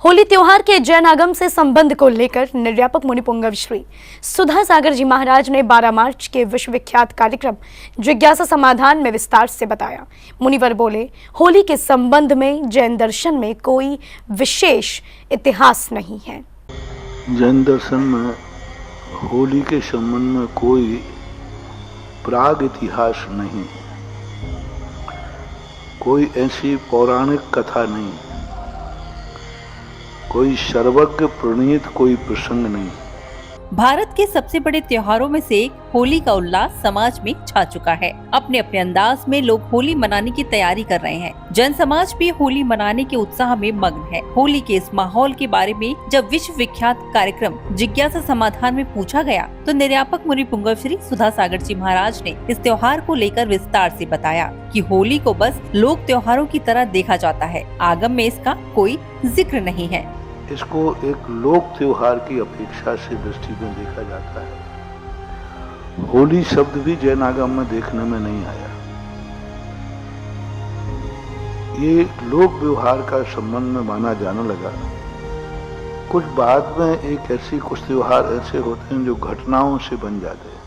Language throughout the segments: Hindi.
होली त्योहार के जैन आगम से संबंध को लेकर निर्यापक मुनि पुंगव श्री सुधा सागर जी महाराज ने 12 मार्च के विश्व विख्यात कार्यक्रम जिज्ञासा समाधान में विस्तार से बताया। मुनिवर बोले, होली के संबंध में जैन दर्शन में कोई विशेष इतिहास नहीं है। जैन दर्शन में होली के संबंध में कोई प्राग इतिहास नहीं, कोई ऐसी पौराणिक कथा नहीं, कोई सर्वज्ञ प्रणीत कोई प्रसंग नहीं। भारत के सबसे बड़े त्योहारों में से एक होली का उल्लास समाज में छा चुका है। अपने अपने अंदाज में लोग होली मनाने की तैयारी कर रहे हैं। जैन समाज भी होली मनाने के उत्साह में मग्न है। होली के इस माहौल के बारे में जब विश्व विख्यात कार्यक्रम जिज्ञासा समाधान में पूछा गया तो निर्यापक मुनि पुंगव श्री सुधा सागर जी महाराज ने इस त्योहार को लेकर विस्तार से बताया कि होली को बस लोक त्योहारों की तरह देखा जाता है। आगम में इसका कोई जिक्र नहीं है। इसको एक लोक त्योहार की अपेक्षा से दृष्टि में देखा जाता है। होली शब्द भी जैन आगम में देखने में नहीं आया। ये लोक व्यवहार का संबंध में माना जाने लगा। कुछ बाद में कुछ त्योहार ऐसे होते हैं जो घटनाओं से बन जाते हैं।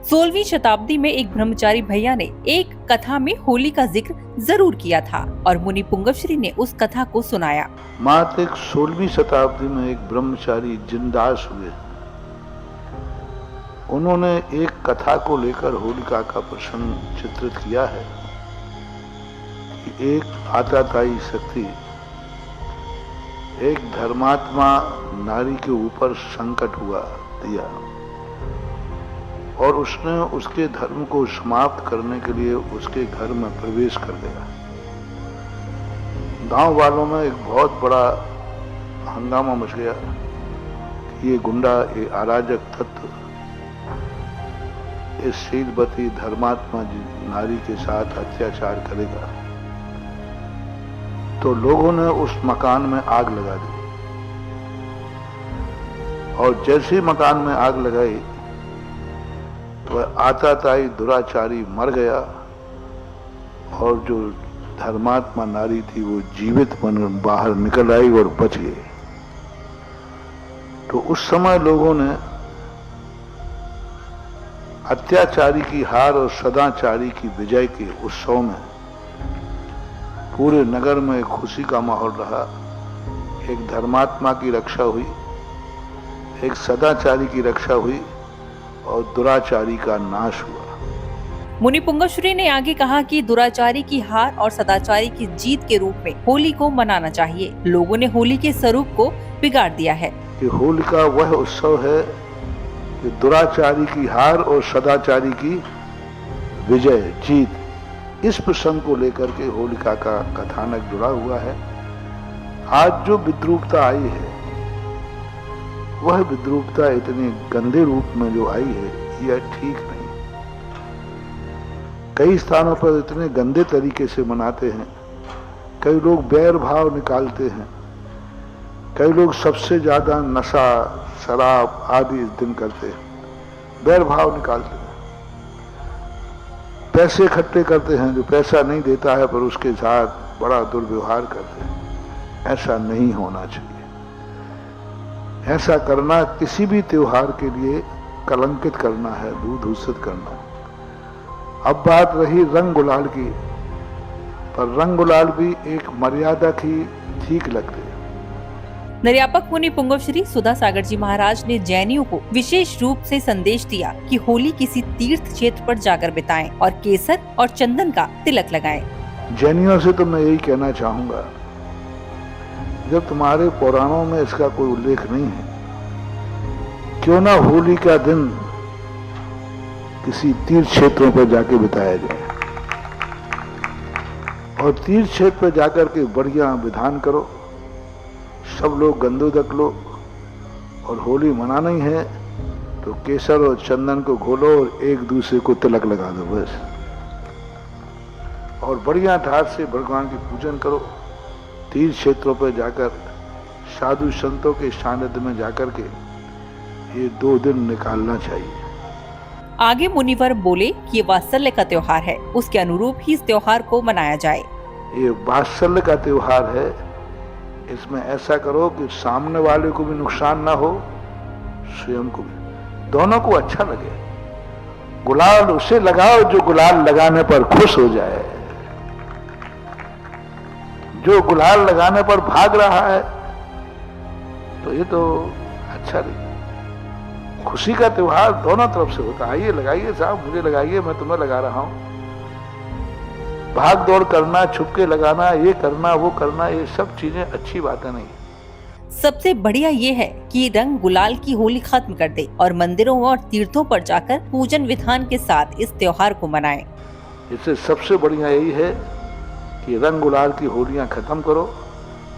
16वीं शताब्दी में एक ब्रह्मचारी भैया ने एक कथा में होली का जिक्र जरूर किया था और मुनि पुंगव श्री ने उस कथा को सुनाया। मात्र 16वीं शताब्दी में एक ब्रह्मचारी जिनदास हुए। उन्होंने एक कथा को लेकर होलिका का प्रसंग चित्रित किया है कि एक आताताई शक्ति एक धर्मात्मा नारी के ऊपर संकट हुआ दिया और उसने उसके धर्म को समाप्त करने के लिए उसके घर में प्रवेश कर गया। गांव वालों में एक बहुत बड़ा हंगामा मच गया कि ये गुंडा, ये अराजक तत्व इस शीलवती धर्मात्मा नारी के साथ अत्याचार करेगा। तो लोगों ने उस मकान में आग लगा दी और जैसे मकान में आग लगाई वह आताताई दुराचारी मर गया और जो धर्मात्मा नारी थी वो जीवित बन बाहर निकल आई और बच गई। तो उस समय लोगों ने अत्याचारी की हार और सदाचारी की विजय के उत्सव में पूरे नगर में एक खुशी का माहौल रहा। एक धर्मात्मा की रक्षा हुई, एक सदाचारी की रक्षा हुई और दुराचारी का नाश हुआ। मुनि पुंगव श्री ने आगे कहा कि दुराचारी की हार और सदाचारी की जीत के रूप में होली को मनाना चाहिए। लोगों ने होली के स्वरूप को बिगाड़ दिया है। कि होली का वह उत्सव है कि दुराचारी की हार और सदाचारी की विजय, जीत, इस प्रसंग को लेकर के होलिका का कथानक जुड़ा हुआ है। आज जो विद्रूपता आई है वह विद्रूपता इतने गंदे रूप में जो आई है यह ठीक नहीं। कई स्थानों पर इतने गंदे तरीके से मनाते हैं। कई लोग बैर भाव निकालते हैं। कई लोग सबसे ज्यादा नशा, शराब आदि इस दिन करते हैं, बैर भाव निकालते हैं। पैसे इकट्ठे करते हैं, जो पैसा नहीं देता है पर उसके साथ बड़ा दुर्व्यवहार करते हैं। ऐसा नहीं होना चाहिए। ऐसा करना किसी भी त्योहार के लिए कलंकित करना है, दूषित करना है। अब बात रही रंग गुलाल की, पर रंग गुलाल भी एक मर्यादा की ठीक लगती है। निर्यापक मुनि पुंगव श्री सुधा सागर जी महाराज ने जैनियों को विशेष रूप से संदेश दिया कि होली किसी तीर्थ क्षेत्र पर जाकर बिताएं और केसर और चंदन का तिलक लगाएं। जैनियों से तो मैं यही कहना चाहूंगा, जब तुम्हारे पुराणों में इसका कोई उल्लेख नहीं है, क्यों ना होली का दिन किसी तीर्थ क्षेत्रों पर जाके बिताया जाए और तीर्थ क्षेत्र पर जाकर के बढ़िया विधान करो। सब लोग गंदोदक लो और होली मनाना ही है तो केसर और चंदन को घोलो और एक दूसरे को तिलक लगा दो बस, और बढ़िया ठाट से भगवान की पूजन करो। तीर्थ क्षेत्रों पर जाकर साधु संतों के सानिध्य में जाकर के ये 2 दिन निकालना चाहिए। आगे मुनिवर बोले कि ये वात्सल्य का त्योहार है, उसके अनुरूप ही इस त्योहार को मनाया जाए। ये वात्सल्य का त्योहार है, इसमें ऐसा करो कि सामने वाले को भी नुकसान ना हो, स्वयं को भी, दोनों को अच्छा लगे। गुलाल उसे लगाओ जो गुलाल लगाने पर खुश हो जाए। जो गुलाल लगाने पर भाग रहा है तो ये तो अच्छा नहीं। खुशी का त्योहार दोनों तरफ से होता है। आइए लगाइए साहब, मुझे लगाइए, मैं तुम्हें लगा रहा हूं। भाग दौड़ करना, छुपके लगाना, ये करना वो करना, ये सब चीजें अच्छी बातें नहीं। सबसे बढ़िया ये है कि रंग गुलाल की होली खत्म कर दे और मंदिरों और तीर्थों पर जाकर पूजन विधान के साथ इस त्योहार को मनाएं। इससे सबसे बढ़िया यही है कि रंग गुलाल की होलियां खत्म करो,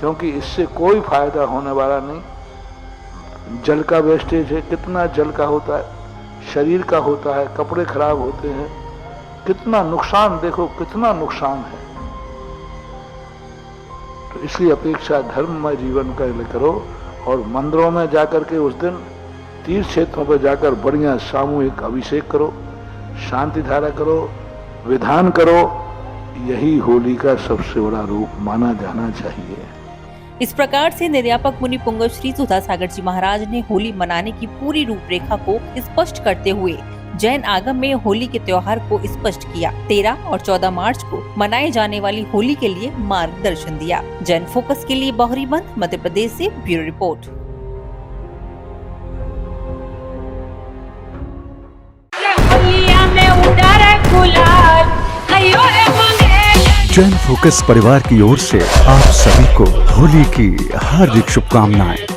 क्योंकि इससे कोई फायदा होने वाला नहीं। जल का वेस्टेज है, कितना जल का होता है, शरीर का होता है, कपड़े खराब होते हैं, कितना नुकसान, देखो कितना नुकसान है। तो इसलिए अपेक्षा धर्ममय जीवन का करो और मंदिरों में जाकर के उस दिन तीर्थ क्षेत्रों पर जाकर बढ़िया सामूहिक अभिषेक करो, शांति धारा करो, विधान करो। यही होली का सबसे बड़ा रूप माना जाना चाहिए। इस प्रकार से निर्यापक मुनि पुंगव श्री सुधा सागर जी महाराज ने होली मनाने की पूरी रूपरेखा को स्पष्ट करते हुए जैन आगम में होली के त्योहार को स्पष्ट किया। 13 और 14 मार्च को मनाए जाने वाली होली के लिए मार्गदर्शन दिया। जैन फोकस के लिए बहरी बंद, मध्य प्रदेश से ब्यूरो रिपोर्ट। जैन फोकस परिवार की ओर से आप सभी को होली की हार्दिक शुभकामनाएं।